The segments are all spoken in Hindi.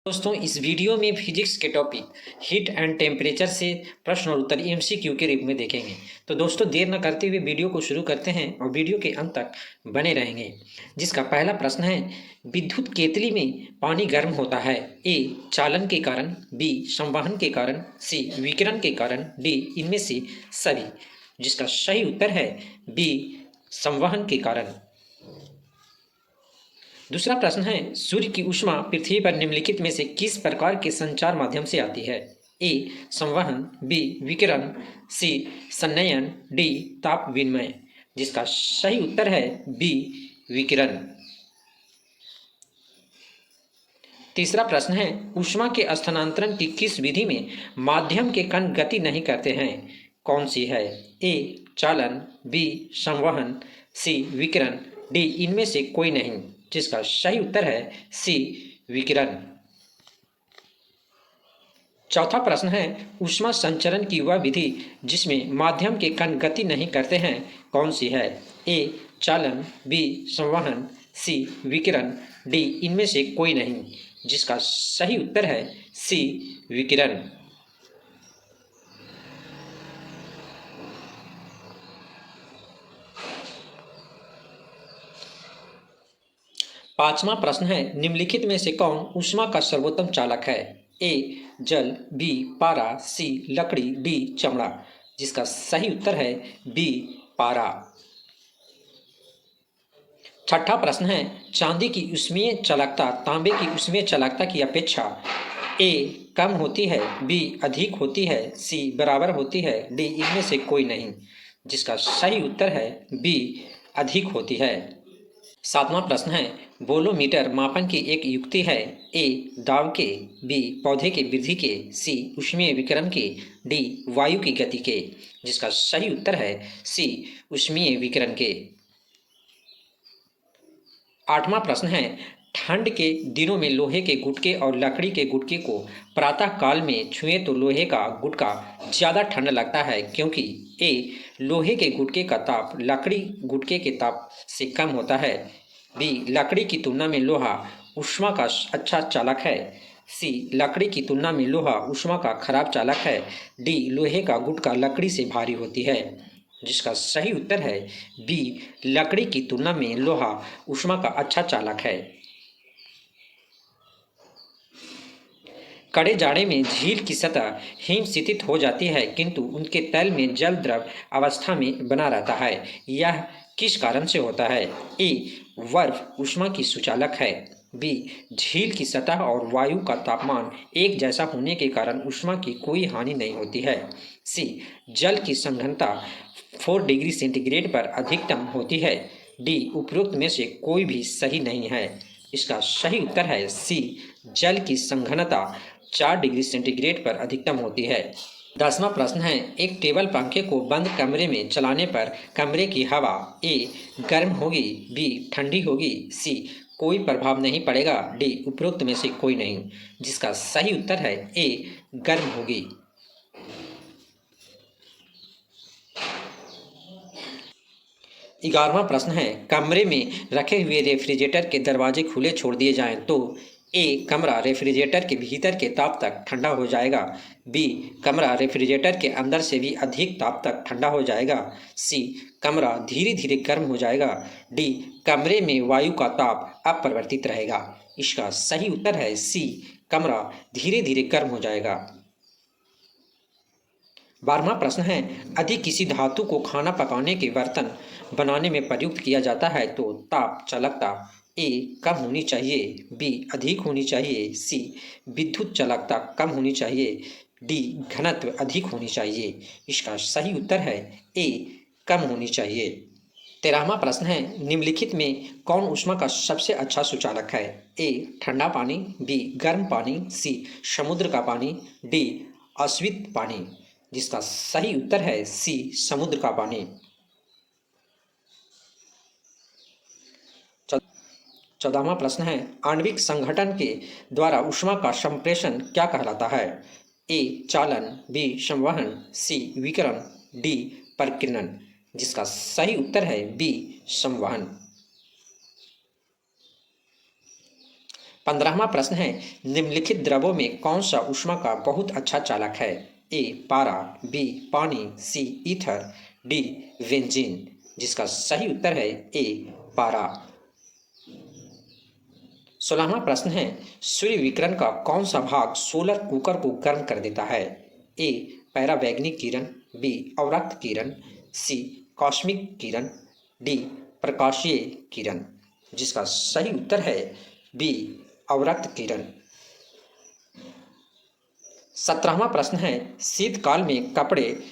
दोस्तों, इस वीडियो में फिजिक्स के टॉपिक हीट एंड टेम्परेचर से प्रश्न और उत्तर एमसीक्यू के रूप में देखेंगे। तो दोस्तों, देर न करते हुए वीडियो को शुरू करते हैं और वीडियो के अंत तक बने रहेंगे। जिसका पहला प्रश्न है, विद्युत केतली में पानी गर्म होता है। ए चालन के कारण, बी संवहन के कारण, सी विकिरण के कारण, डी इनमें से सभी। जिसका सही उत्तर है बी संवहन के कारण। दूसरा प्रश्न है, सूर्य की ऊष्मा पृथ्वी पर निम्नलिखित में से किस प्रकार के संचार माध्यम से आती है। ए संवहन, बी विकिरण, सी संनयन, डी ताप विनिमय। जिसका सही उत्तर है बी विकिरण। तीसरा प्रश्न है, ऊष्मा के स्थानांतरण की किस विधि में माध्यम के कण गति नहीं करते हैं, कौन सी है। ए चालन, बी संवहन, सी विकिरण, डी इनमें से कोई नहीं। जिसका सही उत्तर है सी विकिरण। चौथा प्रश्न है, ऊष्मा संचरण की वह विधि जिसमें माध्यम के कण गति नहीं करते हैं, कौन सी है। ए चालन, बी संवहन, सी विकिरण, डी इनमें से कोई नहीं। जिसका सही उत्तर है सी विकिरण। पांचवा प्रश्न है, निम्नलिखित में से कौन ऊष्मा का सर्वोत्तम चालक है। ए जल, बी पारा, सी लकड़ी, डी चमड़ा। जिसका सही उत्तर है बी पारा। छठा प्रश्न है, चांदी की ऊष्मीय चालकता तांबे की ऊष्मीय चालकता की अपेक्षा ए कम होती है, बी अधिक होती है, सी बराबर होती है, डी इनमें से कोई नहीं। जिसका सही उत्तर है बी अधिक होती है। सातवां प्रश्न है, बोलोमीटर मापन की एक युक्ति है। ए दाब के, बी पौधे के वृद्धि के, सी ऊष्मीय विकिरण के, डी वायु की गति के। जिसका सही उत्तर है सी ऊष्मीय विकिरण के। आठवां प्रश्न है, ठंड के दिनों में लोहे के गुटके और लकड़ी के गुटके को प्रातः काल में छुए तो लोहे का गुटका ज़्यादा ठंड लगता है, क्योंकि ए लोहे के गुटके का ताप लकड़ी गुटके के ताप से कम होता है, बी लकड़ी की तुलना में लोहा ऊष्मा का अच्छा चालक है, सी लकड़ी की तुलना में लोहा ऊष्मा का खराब चालक है, डी लोहे का गुटका लकड़ी से भारी होती है। जिसका सही उत्तर है बी लकड़ी की तुलना में लोहा ऊष्मा का अच्छा चालक है। कड़े जाड़े में झील की सतह हिमशीतित हो जाती है, किंतु उनके तल में जल द्रव अवस्था में बना रहता है। यह किस कारण से होता है। ए बर्फ ऊष्मा की सुचालक है, बी झील की सतह और वायु का तापमान एक जैसा होने के कारण ऊष्मा की कोई हानि नहीं होती है, सी जल की सघनता 4 डिग्री सेंटीग्रेड पर अधिकतम होती है, डी उपरोक्त में से कोई भी सही नहीं है। इसका सही उत्तर है सी जल की सघनता 4 डिग्री सेंटीग्रेड पर अधिकतम होती है। 10वां प्रश्न है, एक टेबल पंखे को बंद कमरे में चलाने पर कमरे की हवा ए गर्म होगी, बी ठंडी होगी, सी कोई प्रभाव नहीं पड़ेगा, डी उपरोक्त में से कोई नहीं। जिसका सही उत्तर है ए गर्म होगी। 11वां प्रश्न है, कमरे में रखे हुए रेफ्रिजरेटर के दरवाजे खुले छोड़ दिए जाएं तो ए कमरा रेफ्रिजरेटर के भीतर के ताप तक ठंडा हो जाएगा, बी कमरा रेफ्रिजरेटर के अंदर से भी अधिक ताप तक ठंडा हो जाएगा, सी कमरा धीरे धीरे गर्म हो जाएगा, डी कमरे में वायु का ताप अपरिवर्तित रहेगा। इसका सही उत्तर है सी कमरा धीरे धीरे गर्म हो जाएगा। 12वां प्रश्न है, यदि किसी धातु को खाना पकाने के बर्तन बनाने में प्रयुक्त किया जाता है तो ताप चालकता ए कम होनी चाहिए, बी अधिक होनी चाहिए, सी विद्युत चालकता कम होनी चाहिए, डी घनत्व अधिक होनी चाहिए। इसका सही उत्तर है ए कम होनी चाहिए। 13वां प्रश्न है, निम्नलिखित में कौन ऊष्मा का सबसे अच्छा सुचालक है। ए ठंडा पानी, बी गर्म पानी, सी समुद्र का पानी, डी अस्वित पानी। जिसका सही उत्तर है सी समुद्र का पानी। 14वां प्रश्न है, आणविक संघटन के द्वारा ऊष्मा का संप्रेषण क्या कहलाता है। ए चालन, बी संवहन, सी विकिरण, डी प्रकीर्णन। जिसका सही उत्तर है बी संवहन। 15वां प्रश्न है, निम्नलिखित द्रवों में कौन सा ऊष्मा का बहुत अच्छा चालक है? ए पारा, बी पानी, सी ईथर, डी बेंजीन। जिसका सही उत्तर है ए पारा। 16वां प्रश्न है, सूर्य विकिरण का कौन सा भाग सोलर कुकर को गर्म कर देता है? ए पैरावैग्निक किरण, बी अवरक्त किरण, सी कॉस्मिक किरण, डी प्रकाशीय किरण। जिसका सही उत्तर है बी अवरक्त किरण। 17वां प्रश्न है, शीतकाल में कपड़े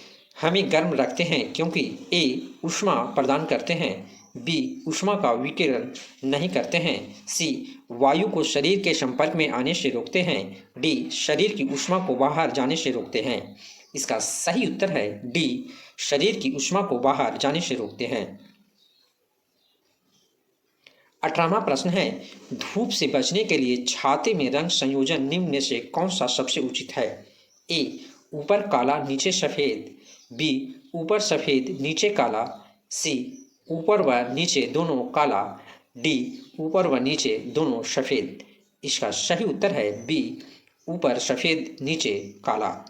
हमें गर्म रखते हैं क्योंकि ए ऊष्मा प्रदान करते हैं, बी ऊष्मा का विकिरण नहीं करते हैं, सी वायु को शरीर के संपर्क में आने से रोकते हैं, डी शरीर की ऊष्मा को बाहर जाने से रोकते हैं। इसका सही उत्तर है डी शरीर की ऊष्मा को बाहर जाने से रोकते हैं। 18वां प्रश्न है, धूप से बचने के लिए छाते में रंग संयोजन निम्न में से कौन सा सबसे उचित है? ए ऊपर काला नीचे सफ़ेद, बी ऊपर सफ़ेद नीचे काला, सी ऊपर व नीचे दोनों काला, डी ऊपर व नीचे दोनों सफ़ेद। इसका सही उत्तर है बी ऊपर सफ़ेद नीचे काला।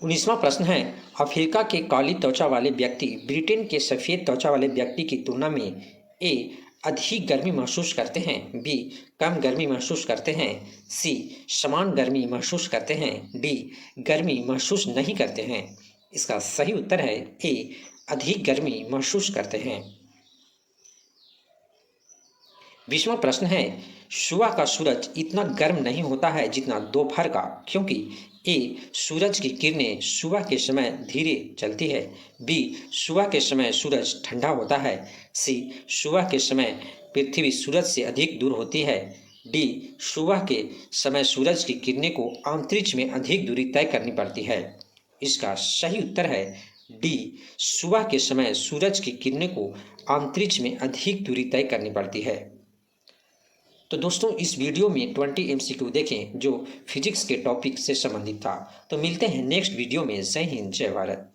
19वां प्रश्न है, अफ्रीका के काली त्वचा वाले व्यक्ति ब्रिटेन के सफ़ेद त्वचा वाले व्यक्ति की तुलना में ए अधिक गर्मी महसूस करते हैं, बी कम गर्मी महसूस करते हैं, सी समान गर्मी महसूस करते हैं, डी गर्मी महसूस नहीं करते हैं। इसका सही उत्तर है ए अधिक गर्मी महसूस करते हैं। 20वां प्रश्न है, सुबह का सूरज इतना गर्म नहीं होता है जितना दोपहर का क्योंकि ए सूरज की किरणें सुबह के समय धीरे चलती है, बी सुबह के समय सूरज ठंडा होता है, सी सुबह के समय पृथ्वी सूरज से अधिक दूर होती है, डी सुबह के समय सूरज की किरणें को अंतरिक्ष में अधिक दूरी तय करनी पड़ती है। इसका सही उत्तर है डी सुबह के समय सूरज की किरणें को अंतरिक्ष में अधिक दूरी तय करनी पड़ती है। तो दोस्तों इस वीडियो में 20 MCQ देखें जो फिजिक्स के टॉपिक से संबंधित था। तो मिलते हैं नेक्स्ट वीडियो में। जय हिंद, जय भारत।